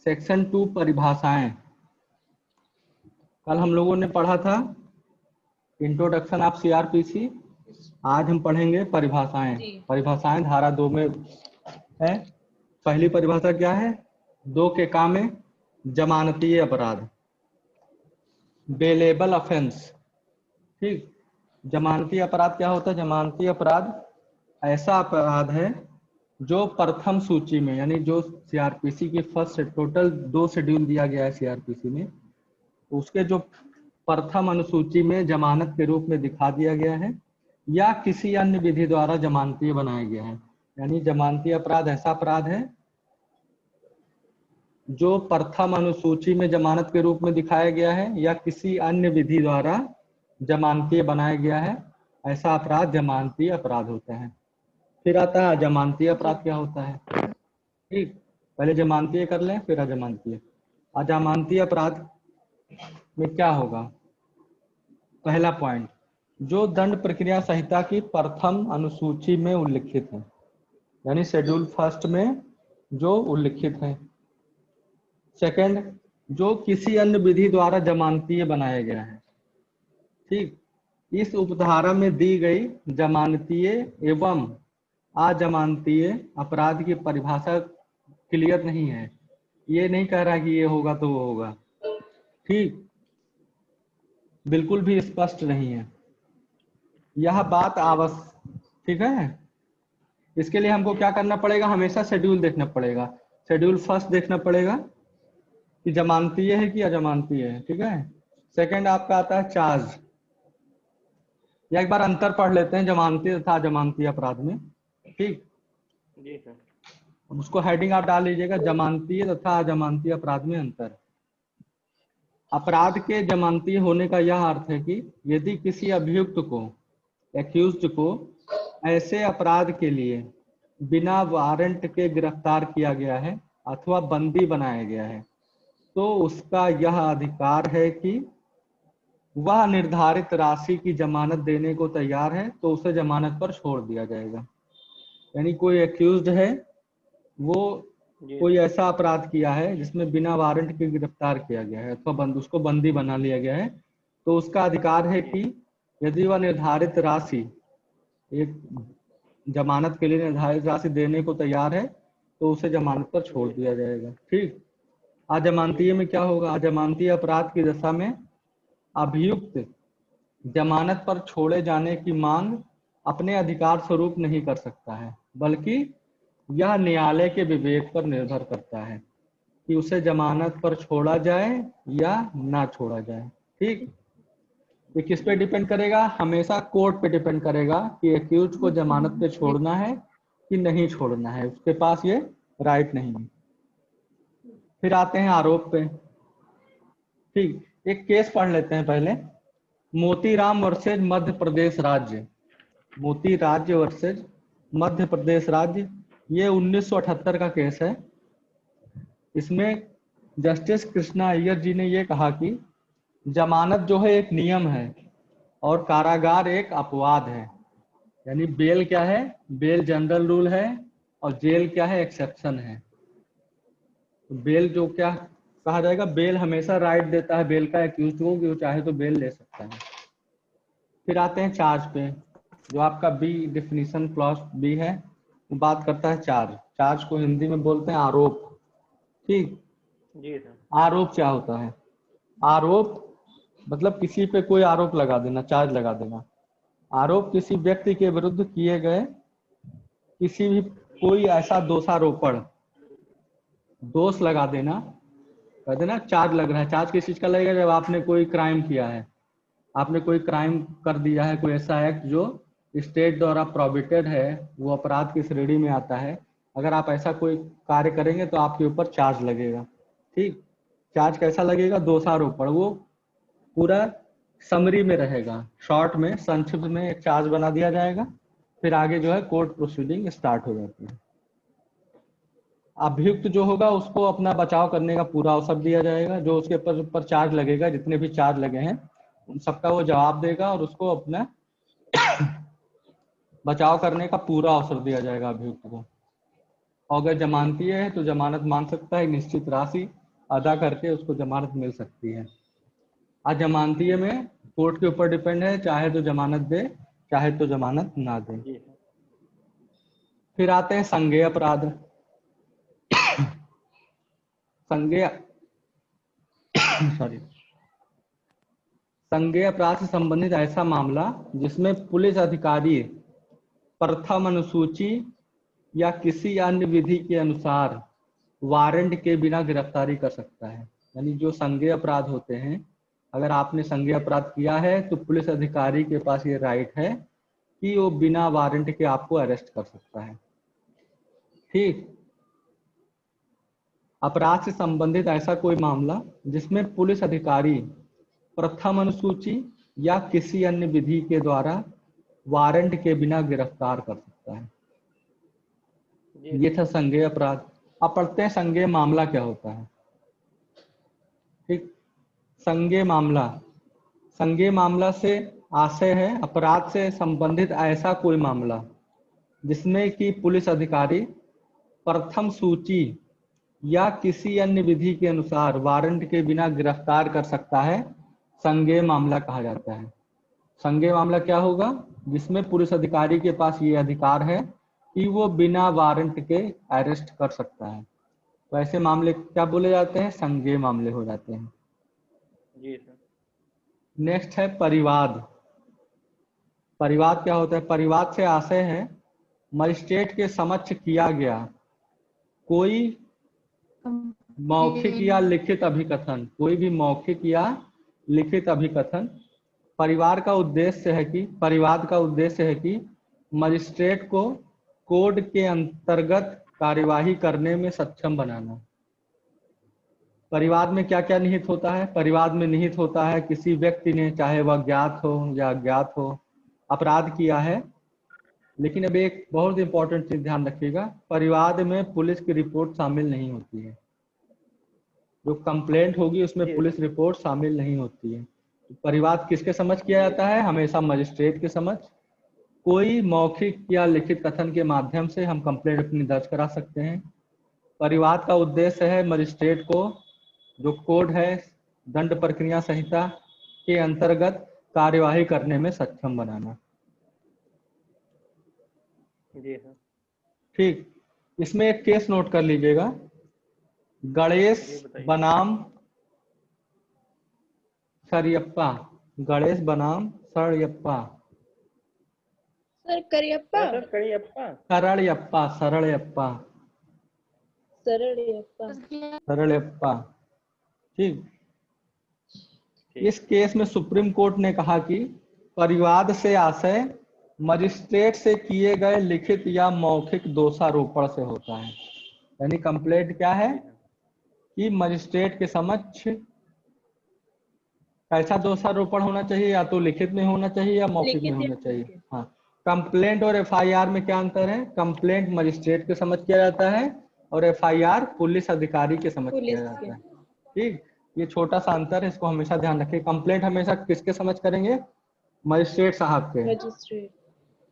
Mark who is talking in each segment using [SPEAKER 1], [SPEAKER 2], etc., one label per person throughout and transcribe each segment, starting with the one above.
[SPEAKER 1] Section 2 परिभाषाएं। कल हम लोगों ने पढ़ा था इंट्रोडक्शन ऑफ सीआरपीसी। आज हम पढ़ेंगे परिभाषाएं। परिभाषाएं धारा 2 में है। पहली परिभाषा क्या है? 2 के काम में जमानतीय अपराध, बेलेबल ऑफेंस। ठीक, जमानती अपराध क्या होता है? जमानती अपराध ऐसा अपराध है जो प्रथम सूची में, यानी जो सीआरपीसी की फर्स्ट, टोटल 2 शेड्यूल दिया गया है सीआरपीसी में, उसके जो प्रथम अनुसूची में जमानत के रूप में दिखा दिया गया है या किसी अन्य विधि द्वारा जमानती बनाया गया है। यानी जमानती अपराध ऐसा अपराध है जो प्रथम अनुसूची में जमानत के रूप में दिखाया गया है या किसी अन्य विधि द्वारा जमानती बनाया गया है। ऐसा अपराध जमानती अपराध होता है। फिर आता है अजमानती अपराध क्या होता है। ठीक, पहले जमानती कर लें फिर अजमानती। अजमानती अपराध में क्या होगा? पहला पॉइंट, जो दंड प्रक्रिया संहिता की प्रथम अनुसूची में उल्लिखित है, यानी शेड्यूल फर्स्ट में जो उल्लिखित है। सेकंड, जो किसी अन्य विधि द्वारा जमानती बनाया गया है। ठीक, इस उपधारा में दी गई जमानतीय एवं अजमानतीय अपराध की परिभाषा क्लियर नहीं है। ये नहीं कह रहा कि ये होगा तो वो होगा। ठीक, बिल्कुल भी स्पष्ट नहीं है यह बात आवश्यक। ठीक है, इसके लिए हमको क्या करना पड़ेगा? हमेशा शेड्यूल देखना पड़ेगा। शेड्यूल फर्स्ट देखना पड़ेगा कि जमानतीय है कि अजमानतीय है। ठीक है। सेकंड आपका आता है चार्ज। या एक बार अंतर पढ़ लेते हैं जमानती तथा अजमानती अपराध में। ठीक
[SPEAKER 2] जी सर।
[SPEAKER 1] उसको हेडिंग आप डाल लीजिएगा, जमानती तथा अजमानती अपराध में अंतर। अपराध के जमानती होने का यह अर्थ है कि यदि किसी अभियुक्त को, एक्यूज्ड को ऐसे अपराध के लिए बिना वारंट के गिरफ्तार किया गया है अथवा बंदी बनाया गया है, तो उसका यह अधिकार है कि वह निर्धारित राशि की जमानत देने को तैयार है तो उसे जमानत पर छोड़ दिया जाएगा। यानी कोई एक्यूज्ड है, वो कोई ऐसा अपराध किया है जिसमें बिना वारंट के गिरफ्तार किया गया है अथवा उसको बंदी बना लिया गया है, तो उसका अधिकार है कि यदि वह निर्धारित राशि, एक जमानत के लिए निर्धारित राशि देने को तैयार है तो उसे जमानत पर छोड़ दिया जाएगा। ठीक, अजमानतीय में क्या होगा? अजमानतीय अपराध की दशा में अभियुक्त जमानत पर छोड़े जाने की मांग अपने अधिकार स्वरूप नहीं कर सकता है, बल्कि यह न्यायालय के विवेक पर निर्भर करता है कि उसे जमानत पर छोड़ा जाए या ना छोड़ा जाए। ठीक, ये किस पे डिपेंड करेगा? हमेशा कोर्ट पे डिपेंड करेगा कि एक्यूज को जमानत पे छोड़ना है कि नहीं छोड़ना है। उसके पास ये राइट नहीं है। फिर आते हैं आरोप पे। ठीक, एक केस पढ़ लेते हैं पहले। मोतीराम वर्सेज मध्य प्रदेश राज्य। मोती राज्य वर्सेज मध्य प्रदेश राज्य, ये 1978 का केस है। इसमें जस्टिस कृष्णा अय्यर जी ने ये कहा कि जमानत जो है एक नियम है और कारागार एक अपवाद है। यानी बेल क्या है? बेल जनरल रूल है और जेल क्या है? एक्सेप्शन है। बेल जो क्या कहा जाएगा? बेल हमेशा राइट देता है बेल का एक्यूज्ड को कि वो चाहे तो बेल ले सकता है। फिर आते हैं चार्ज पे, जो आपका बी डिफिनीशन क्लॉज बी है, वो बात करता है चार्ज। चार्ज को हिंदी में बोलते हैं आरोप। ठीक
[SPEAKER 2] जी सर।
[SPEAKER 1] आरोप क्या होता है? आरोप मतलब किसी पे कोई आरोप लगा देना, चार्ज लगा देना। आरोप किसी व्यक्ति के विरुद्ध किए गए किसी भी कोई ऐसा दोषारोपण, दोष लगा देना, कह देना चार्ज लग रहा है। चार्ज किस चीज का लगेगा? जब आपने कोई क्राइम किया है, आपने कोई क्राइम कर दिया है, कोई ऐसा एक्ट जो स्टेट द्वारा प्रोहिबिटेड है, वो अपराध की श्रेणी में आता है। अगर आप ऐसा कोई कार्य करेंगे तो आपके ऊपर चार्ज लगेगा। ठीक, चार्ज कैसा लगेगा? दोषारोपण। वो पूरा समरी में रहेगा, शॉर्ट में, संक्षिप्त में एक चार्ज बना दिया जाएगा। फिर आगे जो है कोर्ट प्रोसीडिंग स्टार्ट हो जाती है। अभियुक्त जो होगा उसको अपना बचाव करने का पूरा अवसर दिया जाएगा। जो उसके ऊपर चार्ज लगेगा, जितने भी चार्ज लगे हैं उन सबका वो जवाब देगा और उसको अपना बचाव करने का पूरा अवसर दिया जाएगा अभियुक्त को। और अगर जमानती है तो जमानत मांग सकता है, निश्चित राशि अदा करके उसको जमानत मिल सकती है। अजमानती में कोर्ट के ऊपर डिपेंड है, चाहे तो जमानत दे चाहे तो जमानत ना दे।
[SPEAKER 2] जी सर।
[SPEAKER 1] फिर आते हैं संज्ञेय अपराध। संज्ञेय सॉरी संज्ञेय अपराध से संबंधित ऐसा मामला जिसमें पुलिस अधिकारी प्रथम अनुसूची या किसी अन्य विधि के अनुसार वारंट के बिना गिरफ्तारी कर सकता है। यानी जो संज्ञेय अपराध होते हैं, अगर आपने संज्ञेय अपराध किया है तो पुलिस अधिकारी के पास ये राइट है कि वो बिना वारंट के आपको अरेस्ट कर सकता है। ठीक। अपराध से संबंधित ऐसा कोई मामला जिसमें पुलिस अधिकारी प्रथम अनुसूची या किसी अन्य विधि के द्वारा वारंट के बिना गिरफ्तार कर सकता है।
[SPEAKER 2] जी
[SPEAKER 1] ये था संज्ञेय अपराध। अब पढ़ते हैं संज्ञेय मामला क्या होता है। ठीक। संज्ञेय मामला, संज्ञेय मामला से आशय है अपराध से संबंधित ऐसा कोई मामला जिसमें कि पुलिस अधिकारी प्रथम सूची या किसी अन्य विधि के अनुसार वारंट के बिना गिरफ्तार कर सकता है, संज्ञेय मामला कहा जाता है। संज्ञेय मामला क्या होगा? जिसमें पुलिस अधिकारी के पास ये अधिकार है कि वो बिना वारंट के अरेस्ट कर सकता है। तो ऐसे मामले क्या बोले जाते हैं? संज्ञेय मामले हो जाते हैं।
[SPEAKER 2] जी सर।
[SPEAKER 1] नेक्स्ट है परिवाद। परिवाद क्या होता है? परिवाद से आशय है मजिस्ट्रेट के समक्ष किया गया कोई मौखिक या लिखित अभिकथन, कोई भी मौखिक या लिखित अभिकथन परिवाद का उद्देश्य है कि मजिस्ट्रेट को कोड के अंतर्गत कार्यवाही करने में सक्षम बनाना। परिवाद में क्या क्या निहित होता है? परिवाद में निहित होता है किसी व्यक्ति ने, चाहे वह ज्ञात हो या अज्ञात हो, अपराध किया है। लेकिन अब एक बहुत इंपॉर्टेंट चीज ध्यान रखिएगा, परिवाद में पुलिस की रिपोर्ट शामिल नहीं होती है। जो कंप्लेंट होगी उसमें
[SPEAKER 2] जी
[SPEAKER 1] पुलिस
[SPEAKER 2] सर।
[SPEAKER 1] रिपोर्ट शामिल नहीं होती है। परिवाद किसके समझ किया जाता है? हमेशा मजिस्ट्रेट के समझ। कोई मौखिक या लिखित कथन के माध्यम से हम कंप्लेंट अपनी दर्ज करा सकते हैं। परिवाद का उद्देश्य है मजिस्ट्रेट को जो कोड है दंड प्रक्रिया संहिता के अंतर्गत कार्यवाही करने में सक्षम बनाना।
[SPEAKER 2] जी सर।
[SPEAKER 1] ठीक। इसमें एक केस नोट कर लीजिएगा, गणेश
[SPEAKER 2] जी बताइए।
[SPEAKER 1] बनाम सरियप्पा। गणेश बनाम सरियप्पा।
[SPEAKER 3] सर करियप्पा।
[SPEAKER 2] सर करियप्पा।
[SPEAKER 1] सरळयप्पा, सरळयप्पा,
[SPEAKER 3] सरळयप्पा।
[SPEAKER 1] सरळयप्पा। ठीक।
[SPEAKER 2] ठीक।
[SPEAKER 1] इस केस में सुप्रीम कोर्ट ने कहा कि परिवाद से आशय मजिस्ट्रेट से किए गए लिखित या मौखिक दोषारोपण से होता है। यानी कंप्लेंट क्या है
[SPEAKER 2] जी सर।
[SPEAKER 1] कि मजिस्ट्रेट के समक्ष कैसा दोषारोपण होना चाहिए, या तो लिखित में होना चाहिए या मौखिक में
[SPEAKER 3] लिखित
[SPEAKER 1] होना
[SPEAKER 3] या
[SPEAKER 1] चाहिए।
[SPEAKER 3] मौखिक।
[SPEAKER 1] हाँ। कंप्लेंट और एफआईआर में क्या अंतर है? कंप्लेंट मजिस्ट्रेट के समझ किया जाता है और एफआईआर पुलिस अधिकारी के समझ किया
[SPEAKER 3] पुलिस
[SPEAKER 1] जाता
[SPEAKER 3] के।
[SPEAKER 1] है। ठीक। ये छोटा सा अंतर है, इसको हमेशा ध्यान रखिए। कंप्लेंट हमेशा किसके समझ करेंगे? मजिस्ट्रेट साहब के।
[SPEAKER 3] मजिस्ट्रेट।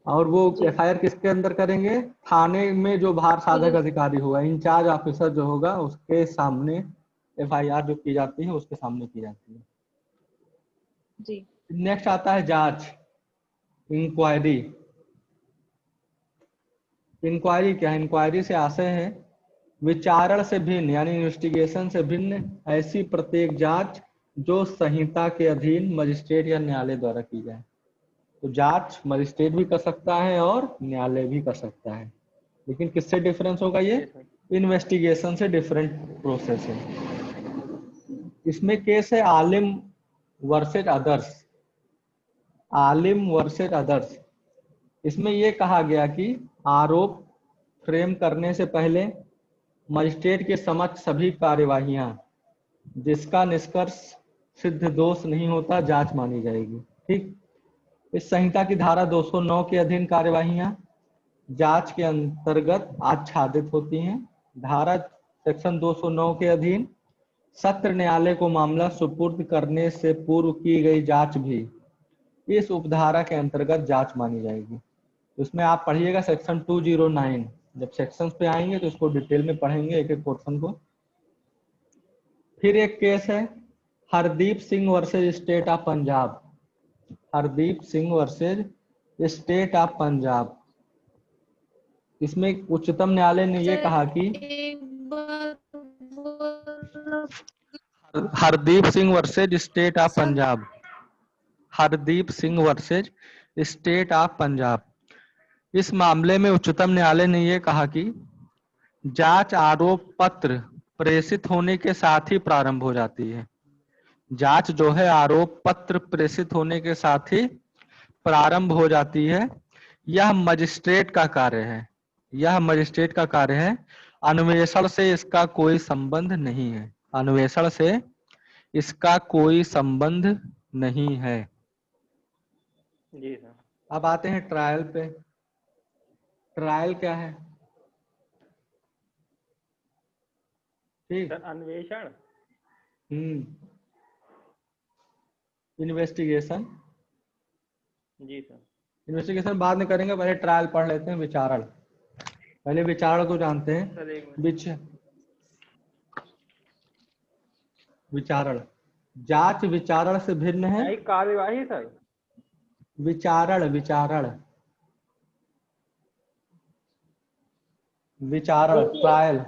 [SPEAKER 1] और वो
[SPEAKER 3] जी।
[SPEAKER 1] एफआईआर किसके अंदर करेंगे? थाने में जो भार साधक
[SPEAKER 3] पुलिस।
[SPEAKER 1] अधिकारी होगा, इंचार्ज ऑफिसर जो होगा, उसके सामने एफआईआर जो की जाती है उसके सामने की जाती है।
[SPEAKER 3] जी।
[SPEAKER 1] नेक्स्ट आता है जांच, इंक्वायरी। इंक्वायरी क्या है? इंक्वायरी से आशय है विचारण से भिन्न, यानी इन्वेस्टिगेशन से भिन्न ऐसी प्रत्येक जांच जो संहिता के अधीन मजिस्ट्रेट या न्यायालय द्वारा की जाए। तो जांच मजिस्ट्रेट भी कर सकता है और न्यायालय भी कर सकता है, लेकिन किससे डिफरेंस होगा? ये
[SPEAKER 2] जी सर।
[SPEAKER 1] इन्वेस्टिगेशन से डिफरेंट प्रोसेस है। इसमें केस है आलिम वर्सेज अदर्स। आलिम वर्सेज अदर्स। इसमें यह कहा गया कि आरोप फ्रेम करने से पहले मजिस्ट्रेट के समक्ष सभी कार्यवाहियां जिसका निष्कर्ष सिद्ध दोष नहीं होता जांच मानी जाएगी। ठीक। इस संहिता की धारा 209 के अधीन कार्यवाहियां जांच के अंतर्गत आच्छादित होती हैं। धारा सेक्शन 209 के अधीन सत्र न्यायालय को मामला सुपुर्द करने से पूर्व की गई जांच भी इस उपधारा के अंतर्गत जांच मानी जाएगी। उसमें आप पढ़िएगा सेक्शन 209 जब सेक्शंस पे आएंगे तो इसको डिटेल में पढ़ेंगे एक एक पोर्शन को। फिर एक केस है Hardeep Singh versus state of Punjab. Hardeep Singh versus state of Punjab. इसमें उच्चतम न्यायालय ने ये
[SPEAKER 3] सर,
[SPEAKER 1] कहा कि
[SPEAKER 3] एक बार बोलो।
[SPEAKER 1] Hardeep Singh versus state of
[SPEAKER 3] sir,
[SPEAKER 1] Punjab. Hardeep Singh versus state of Punjab. इस मामले में उच्चतम न्यायालय ने यह कहा कि जांच आरोप पत्र प्रेषित होने के साथ ही प्रारंभ हो जाती है। जांच जो है आरोप पत्र प्रेषित होने के साथ ही प्रारंभ हो जाती है। यह मजिस्ट्रेट का कार्य है। यह मजिस्ट्रेट का कार्य है। अन्वेषण से इसका कोई संबंध नहीं है। अन्वेषण से इसका कोई संबंध नहीं है।
[SPEAKER 2] जी सर।
[SPEAKER 1] अब आते हैं ट्रायल पे। ट्रायल क्या है? ठीक।
[SPEAKER 2] सर अन्वेषण।
[SPEAKER 1] इन्वेस्टिगेशन।
[SPEAKER 2] जी सर।
[SPEAKER 1] इन्वेस्टिगेशन बाद में करेंगे, पहले ट्रायल पढ़ लेते हैं। विचारण, पहले विचारण को जानते हैं।
[SPEAKER 2] सर एक मिनट।
[SPEAKER 1] विचारण जांच विचारण से भिन्न है।
[SPEAKER 2] न्यायिक कार्यवाही सर।
[SPEAKER 1] विचारण विचारण विचारण ट्रायल।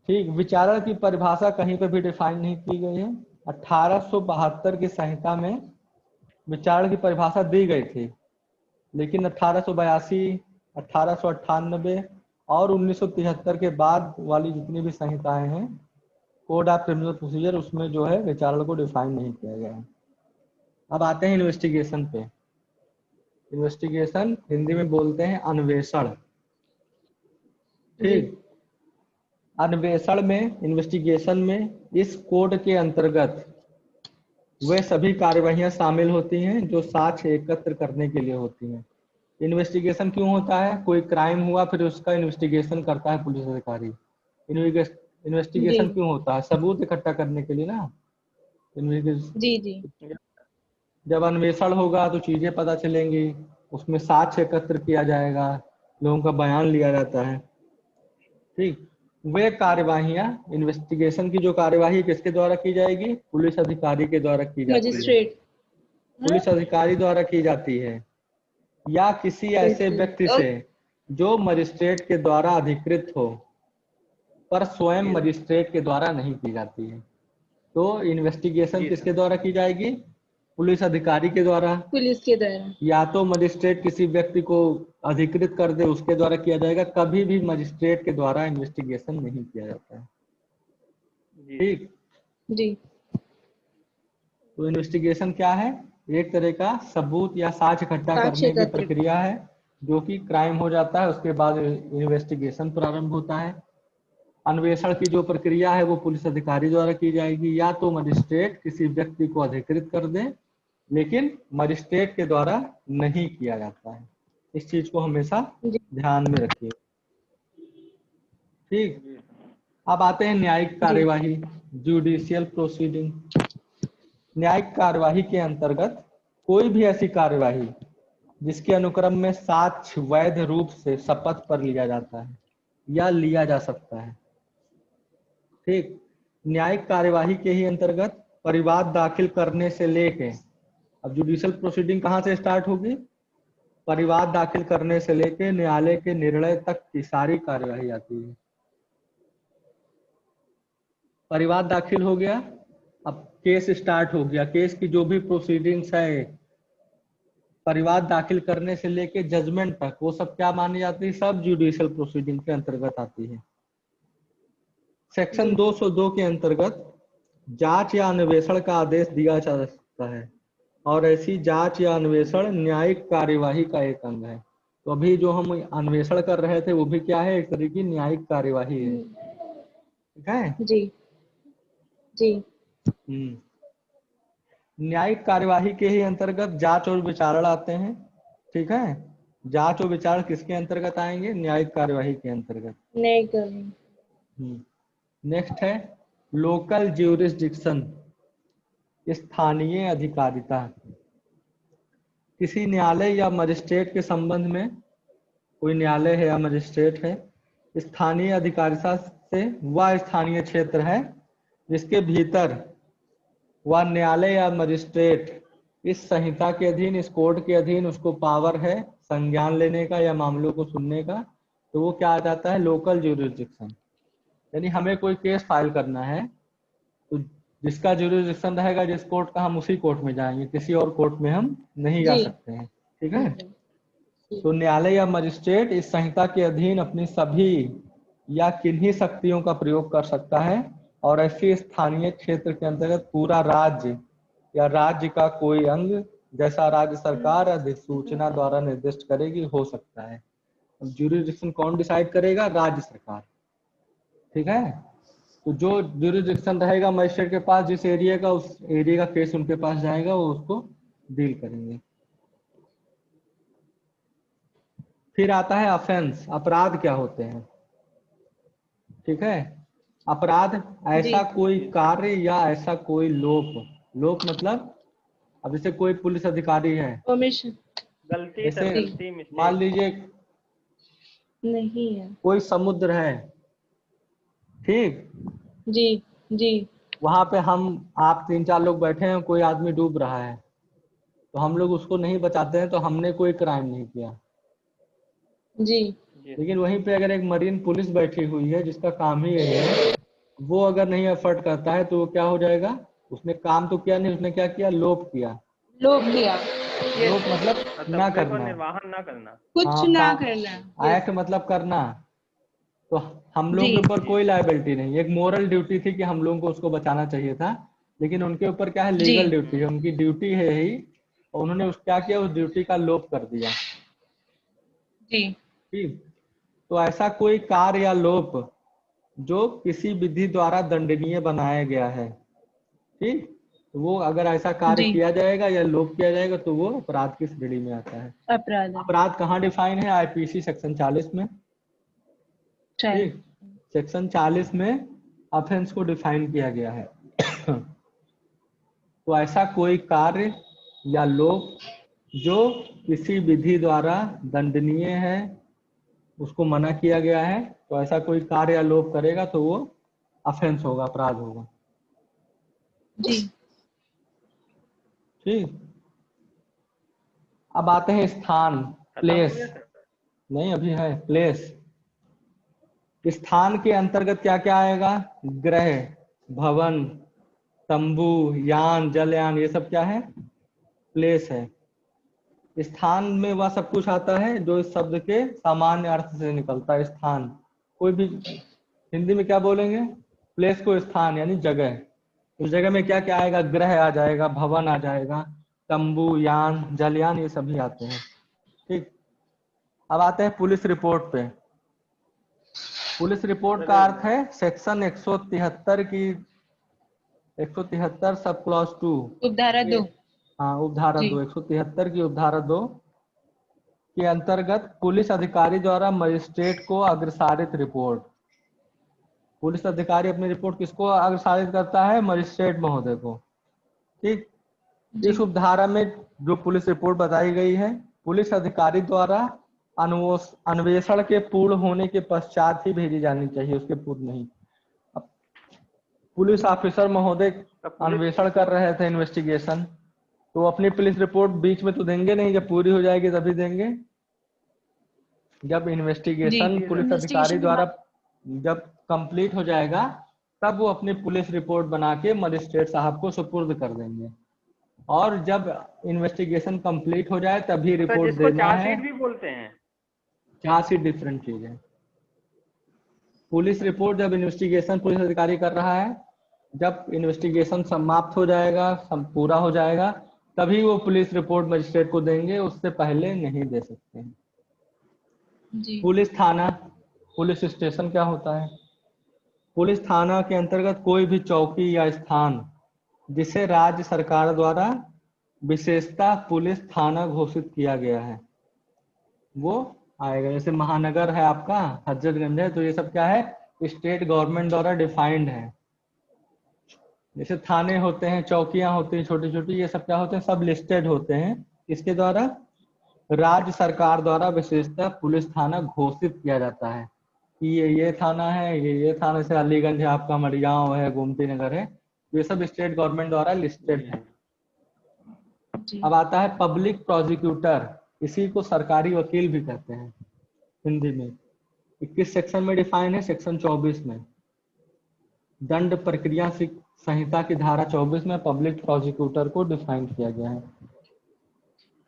[SPEAKER 1] ठीक। विचारण की परिभाषा कहीं पर भी डिफाइन नहीं की गई है। 1872 की संहिता में विचारण की परिभाषा दी गई थी, लेकिन 1882, 1898 और 1973 के बाद वाली जितनी भी संहिताएं हैं, कोड ऑफ क्रिमिनल प्रोसीजर, उसमें जो है विचारण को डिफाइन नहीं किया गया है। अब आते हैं इन्वेस्टिगेशन पे। इन्वेस्टिगेशन हिंदी में बोलते हैं अन्वेषण। ठीक। अन्वेषण में, इन्वेस्टिगेशन में इस कोड के अंतर्गत वे सभी कार्यवाहियां शामिल होती हैं जो साक्ष्य एकत्र करने के लिए होती हैं। इन्वेस्टिगेशन क्यों होता है? कोई क्राइम हुआ, फिर उसका इन्वेस्टिगेशन करता है पुलिस अधिकारी। इन्वेस्टिगेशन
[SPEAKER 3] जी
[SPEAKER 1] क्यों होता है? सबूत इकट्ठा करने के लिए ना।
[SPEAKER 3] जी जी
[SPEAKER 1] जब अन्वेषण होगा तो चीजें पता चलेंगी, उसमें साक्ष्य एकत्र किया जाएगा, लोगों का बयान लिया जाता है। ठीक। वे कार्यवाहियां, इन्वेस्टिगेशन की जो कार्यवाही किसके द्वारा की जाएगी? पुलिस अधिकारी के द्वारा की जाती है।
[SPEAKER 3] मजिस्ट्रेट।
[SPEAKER 1] पुलिस अधिकारी द्वारा की जाती है, या किसी ऐसे व्यक्ति से जो मजिस्ट्रेट के द्वारा अधिकृत हो, पर स्वयं मजिस्ट्रेट के द्वारा नहीं की जाती है। तो इन्वेस्टिगेशन
[SPEAKER 2] जी
[SPEAKER 1] किसके
[SPEAKER 2] सर।
[SPEAKER 1] द्वारा की जाएगी? पुलिस अधिकारी के द्वारा,
[SPEAKER 3] पुलिस के द्वारा।
[SPEAKER 1] या तो मजिस्ट्रेट किसी व्यक्ति को अधिकृत कर दे उसके द्वारा किया जाएगा। कभी भी मजिस्ट्रेट के द्वारा इन्वेस्टिगेशन नहीं किया जाता है।
[SPEAKER 2] जी
[SPEAKER 1] ठीक।
[SPEAKER 3] जी
[SPEAKER 1] तो इन्वेस्टिगेशन क्या है? एक तरह का सबूत या साक्ष्य इकट्ठा
[SPEAKER 3] साक्ष्य
[SPEAKER 1] करने की
[SPEAKER 3] एकत्रित।
[SPEAKER 1] प्रक्रिया है, जो कि क्राइम हो जाता है उसके बाद इन्वेस्टिगेशन प्रारंभ होता है। अन्वेषण की जो प्रक्रिया है वो पुलिस अधिकारी द्वारा की जाएगी, या तो मजिस्ट्रेट किसी व्यक्ति को अधिकृत कर दे, लेकिन मजिस्ट्रेट के द्वारा नहीं किया जाता है। इस चीज को हमेशा
[SPEAKER 3] जी
[SPEAKER 1] ध्यान में रखिए। ठीक।
[SPEAKER 2] जी
[SPEAKER 1] अब आते हैं न्यायिक
[SPEAKER 3] जी
[SPEAKER 1] कार्यवाही, जुडिशियल प्रोसीडिंग। न्यायिक कार्यवाही के अंतर्गत कोई भी ऐसी कार्यवाही जिसके अनुक्रम में साक्ष्य वैध रूप से शपथ पर लिया जाता है या लिया जा सकता है। ठीक। न्यायिक कार्यवाही के ही अंतर्गत परिवाद दाखिल करने से लेके, अब जुडिशियल प्रोसीडिंग कहाँ से स्टार्ट होगी? परिवाद दाखिल करने से लेके न्यायालय के निर्णय तक की सारी कार्यवाही आती है। परिवाद दाखिल हो गया, अब केस स्टार्ट हो गया। केस की जो भी प्रोसीडिंग्स है, परिवाद दाखिल करने से लेके जजमेंट तक, वो सब क्या मानी जाती है? सब जुडिशियल प्रोसीडिंग के अंतर्गत आती है। सेक्शन 202 के अंतर्गत जांच या अन्वेषण का आदेश दिया जा सकता है, और ऐसी जांच या अन्वेषण न्यायिक कार्यवाही का एक अंग है। तो अभी जो हम अन्वेषण कर रहे थे वो भी क्या है? एक तरह की न्यायिक कार्यवाही है। ठीक है।
[SPEAKER 3] जी जी
[SPEAKER 1] न्यायिक कार्यवाही के ही अंतर्गत जांच और विचारण आते हैं। ठीक है। जांच और विचारण किसके अंतर्गत आएंगे? न्यायिक कार्यवाही के अंतर्गत।
[SPEAKER 3] नहीं करनी।
[SPEAKER 1] नेक्स्ट है लोकल ज्यूरिसडिक्शन, स्थानीय अधिकारिता। किसी न्यायालय या मजिस्ट्रेट के संबंध में कोई न्यायालय है या मजिस्ट्रेट है, स्थानीय अधिकारिता से वह स्थानीय क्षेत्र है जिसके भीतर वह न्यायालय या मजिस्ट्रेट इस संहिता के अधीन, इस कोड के अधीन उसको पावर है संज्ञान लेने का या मामलों को सुनने का, तो वो क्या आ जाता है, लोकल ज्यूरिसडिक्शन। यानी हमें कोई केस फाइल करना है तो जिसका ज्यूरिसडिक्शन रहेगा जिस कोर्ट का, हम उसी कोर्ट में जाएंगे, किसी और कोर्ट में हम नहीं जा
[SPEAKER 3] जी।
[SPEAKER 1] सकते हैं। ठीक है।
[SPEAKER 3] जी।
[SPEAKER 1] तो न्यायालय या मजिस्ट्रेट इस संहिता के अधीन अपनी सभी या किन्हीं शक्तियों का प्रयोग कर सकता है और ऐसी स्थानीय क्षेत्र के अंतर्गत पूरा राज्य या राज्य का कोई अंग, जैसा राज्य सरकार अधिसूचना द्वारा निर्दिष्ट करेगी, हो सकता है। अब ज्यूरिसडिक्शन कौन डिसाइड करेगा, राज्य सरकार। ठीक है। तो जो ज्यूरिसडिक्शन रहेगा मजिस्ट्रेट के पास, जिस एरिया का, उस एरिया का केस उनके पास जाएगा, वो उसको डील करेंगे। फिर आता है ऑफेंस, अपराध क्या होते हैं। ठीक है। अपराध ऐसा
[SPEAKER 3] जी।
[SPEAKER 1] कोई कार्य या ऐसा कोई लोप, लोप मतलब अब जैसे कोई पुलिस अधिकारी है,
[SPEAKER 3] ओमिशन
[SPEAKER 2] गलती सर,
[SPEAKER 1] जैसे
[SPEAKER 2] गलती,
[SPEAKER 1] मान
[SPEAKER 2] मिस्टेक।
[SPEAKER 1] लीजिए
[SPEAKER 3] नहीं है।
[SPEAKER 1] कोई समुद्र है, ठीक,
[SPEAKER 3] जी। जी।
[SPEAKER 1] वहां पे हम आप 3-4 लोग बैठे हैं, कोई आदमी डूब रहा है, तो हम लोग उसको नहीं बचाते हैं, तो हमने कोई क्राइम नहीं किया।
[SPEAKER 3] जी।
[SPEAKER 2] जी
[SPEAKER 1] लेकिन वहीं पे अगर एक मरीन पुलिस बैठी हुई है जिसका काम ही यही है, वो अगर नहीं एफर्ट करता है तो वो क्या हो जाएगा, उसने काम तो किया नहीं, उसने क्या किया, लोप किया।
[SPEAKER 3] लोग किया।
[SPEAKER 1] लोप
[SPEAKER 3] यस।
[SPEAKER 1] मतलब ना
[SPEAKER 2] कर्तव्य को
[SPEAKER 1] करना।
[SPEAKER 2] निर्वाहन ना करना।
[SPEAKER 3] कुछ
[SPEAKER 1] हाँ,
[SPEAKER 3] ना करना। यस।
[SPEAKER 1] एक्ट मतलब करना। तो हम लोगों
[SPEAKER 3] जी।
[SPEAKER 1] के ऊपर कोई लायबिलिटी नहीं, एक मोरल ड्यूटी थी कि हम लोगों को उसको बचाना चाहिए था, लेकिन उनके ऊपर क्या है,
[SPEAKER 3] जी।
[SPEAKER 1] लीगल ड्यूटी है, उनकी ड्यूटी है ही, और उन्होंने उस क्या किया, उस ड्यूटी का लोप कर दिया।
[SPEAKER 3] जी।
[SPEAKER 1] ठीक। तो ऐसा कोई कार्य या लोप जो किसी विधि द्वारा दंडनीय बनाया गया है, ठीक, तो वो अगर ऐसा कार्य
[SPEAKER 3] जी।
[SPEAKER 1] किया जाएगा या लोप किया जाएगा तो वो अपराध की श्रेणी में आता है।
[SPEAKER 3] अपराध है।
[SPEAKER 1] अपराध कहाँ डिफाइन है, आईपीसी सेक्शन 40 में।
[SPEAKER 3] ट्रायल।
[SPEAKER 1] ठीक। सेक्शन 40 में ऑफेंस को डिफाइन किया गया है। तो ऐसा कोई कार्य या लोप जो किसी विधि द्वारा दंडनीय है, उसको मना किया गया है, तो ऐसा कोई कार्य या लोप करेगा तो वो ऑफेंस होगा, अपराध होगा।
[SPEAKER 3] जी।
[SPEAKER 1] ठीक। अब आते हैं स्थान,
[SPEAKER 2] खत्म हो
[SPEAKER 1] प्लेस।
[SPEAKER 2] गया सर?
[SPEAKER 1] नहीं, अभी है प्लेस। स्थान के अंतर्गत क्या क्या आएगा, ग्रह, भवन, तंबू, यान, जलयान, ये सब क्या है, प्लेस है। स्थान में वह सब कुछ आता है जो इस शब्द के सामान्य अर्थ से निकलता है। स्थान, कोई भी हिंदी में क्या बोलेंगे, प्लेस को स्थान यानी जगह। उस जगह में क्या क्या आएगा, ग्रह आ जाएगा, भवन आ जाएगा, तंबू, यान, जलयान, ये सभी आते हैं। ठीक। अब आते हैं पुलिस रिपोर्ट पे। पुलिस रिपोर्ट का अर्थ है सेक्शन 173 की 173 सब क्लॉज 2।
[SPEAKER 3] उपधारा 2।
[SPEAKER 1] हाँ, उपधारा
[SPEAKER 3] जी।
[SPEAKER 1] 2, 173 की उपधारा 2 के अंतर्गत पुलिस अधिकारी द्वारा मजिस्ट्रेट को अग्रसारित रिपोर्ट। पुलिस अधिकारी अपनी रिपोर्ट किसको अग्रसारित करता है, मजिस्ट्रेट महोदय को। ठीक। इस
[SPEAKER 3] जी।
[SPEAKER 1] उपधारा में जो पुलिस रिपोर्ट बताई गई है, पुलिस अधिकारी द्वारा अन्वेषण के पूर्ण होने के पश्चात ही भेजी जानी चाहिए, उसके पूर्व नहीं। अब पुलिस ऑफिसर महोदय
[SPEAKER 2] तब पुलिस
[SPEAKER 1] अन्वेषण कर रहे थे, इन्वेस्टिगेशन, तो अपनी पुलिस रिपोर्ट बीच में तो देंगे नहीं, जब पूरी हो जाएगी तभी देंगे। जब
[SPEAKER 3] जी।
[SPEAKER 1] इन्वेस्टिगेशन पुलिस अधिकारी
[SPEAKER 3] इन्वेस्टिगेशन के
[SPEAKER 1] द्वारा
[SPEAKER 3] बाद।
[SPEAKER 1] जब कंप्लीट हो जाएगा, तब वो अपनी पुलिस रिपोर्ट बना के मजिस्ट्रेट साहब को सुपुर्द कर देंगे। और जब इन्वेस्टिगेशन कंप्लीट हो जाए तभी
[SPEAKER 2] सर,
[SPEAKER 1] रिपोर्ट
[SPEAKER 2] जिसको
[SPEAKER 1] देना है।
[SPEAKER 2] चार्जशीट भी बोलते हैं।
[SPEAKER 1] चार्जशीट डिफरेंट चीज है। पुलिस रिपोर्ट जब इन्वेस्टिगेशन पुलिस अधिकारी कर रहा है, जब इन्वेस्टिगेशन समाप्त हो जाएगा, पूरा हो जाएगा, तभी वो पुलिस रिपोर्ट मजिस्ट्रेट को देंगे, उससे पहले नहीं दे सकते हैं।
[SPEAKER 3] जी।
[SPEAKER 1] पुलिस थाना, पुलिस स्टेशन क्या होता है, पुलिस थाना के अंतर्गत कोई भी चौकी या स्थान जिसे राज्य सरकार द्वारा विशेषता पुलिस थाना घोषित किया गया है, वो आएगा। जैसे महानगर है आपका, हजरतगंज है, तो ये सब क्या है, स्टेट गवर्नमेंट द्वारा डिफाइंड है। जैसे थाने होते हैं, चौकियां होती हैं छोटी छोटी, ये सब क्या होते हैं, सब लिस्टेड होते हैं, किसके द्वारा, राज्य सरकार द्वारा विशेषतः पुलिस थाना घोषित किया जाता है कि ये थाना है, ये थाना, से अलीगंज है, आपका मड़गांव है, गोमती नगर है, ये सब स्टेट गवर्नमेंट द्वारा लिस्टेड है।
[SPEAKER 3] जी।
[SPEAKER 1] अब आता है पब्लिक प्रोसिक्यूटर, इसी को सरकारी वकील भी कहते हैं हिंदी में। 21 सेक्शन में डिफाइन है, सेक्शन 24 में। दंड प्रक्रिया संहिता की धारा 24 में पब्लिक प्रोसिक्यूटर को डिफाइन किया गया है।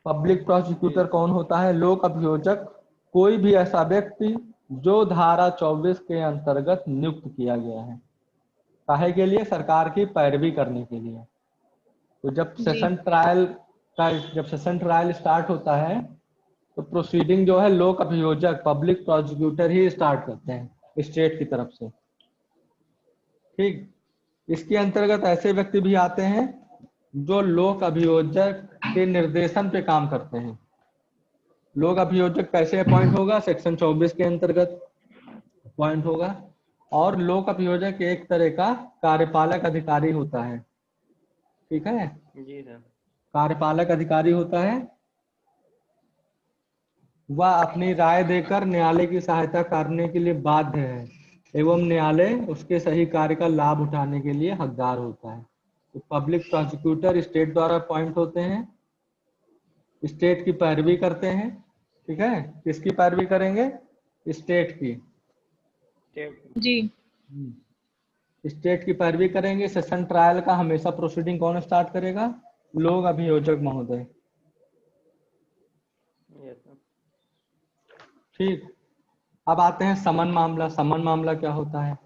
[SPEAKER 1] पब्लिक प्रोसिक्यूटर कौन होता है? लोक अभियोजक, कोई भी ऐसा व्यक्ति जो धारा 24 के अंतर्गत नियुक्त किया गया है। काहे के लिए? सरकार की पैरवी करने के लिए। तो जब सेशन ट्रायल स्टार्ट होता है तो प्रोसीडिंग जो है लोक अभियोजक, पब्लिक प्रोसिक्यूटर ही स्टार्ट करते हैं स्टेट की तरफ से। ठीक, इसके अंतर्गत ऐसे व्यक्ति भी आते हैं जो लोक अभियोजक के निर्देशन पे काम करते हैं। लोक अभियोजक कैसे अपॉइंट होगा? सेक्शन 24 के अंतर्गत अपॉइंट होगा। और लोक अभियोजक एक तरह का कार्यपालक अधिकारी होता है। ठीक है,
[SPEAKER 2] जी सर।
[SPEAKER 1] कार्यपालक अधिकारी होता है। वह अपनी राय देकर न्यायालय की सहायता करने के लिए बाध्य है एवं न्यायालय उसके सही कार्य का लाभ उठाने के लिए हकदार होता है। तो पब्लिक प्रोसिक्यूटर स्टेट द्वारा अपॉइंट होते हैं, स्टेट की पैरवी करते हैं। ठीक है, किसकी पैरवी करेंगे? स्टेट की।
[SPEAKER 3] जी।
[SPEAKER 1] स्टेट की पैरवी करेंगे। सेशन ट्रायल का हमेशा प्रोसीडिंग कौन स्टार्ट करेगा? लोक अभियोजक महोदय।
[SPEAKER 2] Yes sir.
[SPEAKER 1] ठीक, अब आते हैं समन मामला। समन मामला क्या होता है?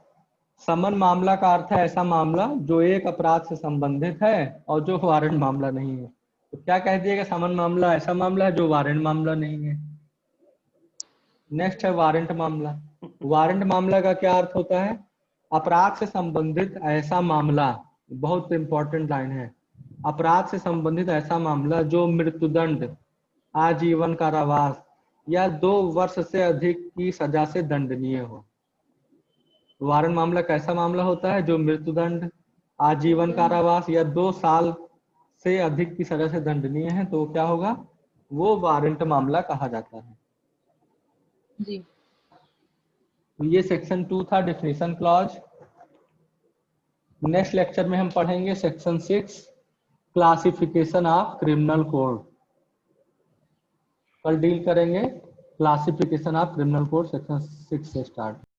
[SPEAKER 1] समन मामला का अर्थ है ऐसा मामला जो एक अपराध से संबंधित है और जो वारंट मामला नहीं है। तो क्या कह दिएगा? समन मामला ऐसा मामला है जो वारंट मामला नहीं है। नेक्स्ट है वारंट मामला। वारंट मामला का क्या अर्थ होता है? अपराध से संबंधित ऐसा मामला, बहुत इंपॉर्टेंट लाइन है, अपराध से संबंधित ऐसा मामला जो मृत्युदंड, आजीवन कारावास या 2 वर्ष से अधिक की सजा से दंडनीय हो। वारंट मामला कैसा मामला होता है? जो मृत्युदंड, आजीवन कारावास या 2 साल से अधिक की सजा से दंडनीय है, तो क्या होगा? वो वारंट मामला कहा जाता है।
[SPEAKER 3] जी।
[SPEAKER 1] ये सेक्शन 2 था, डेफिनेशन क्लॉज। नेक्स्ट लेक्चर में हम पढ़ेंगे section 6, classification of criminal code. कल डील करेंगे classification of criminal code, section 6 से स्टार्ट।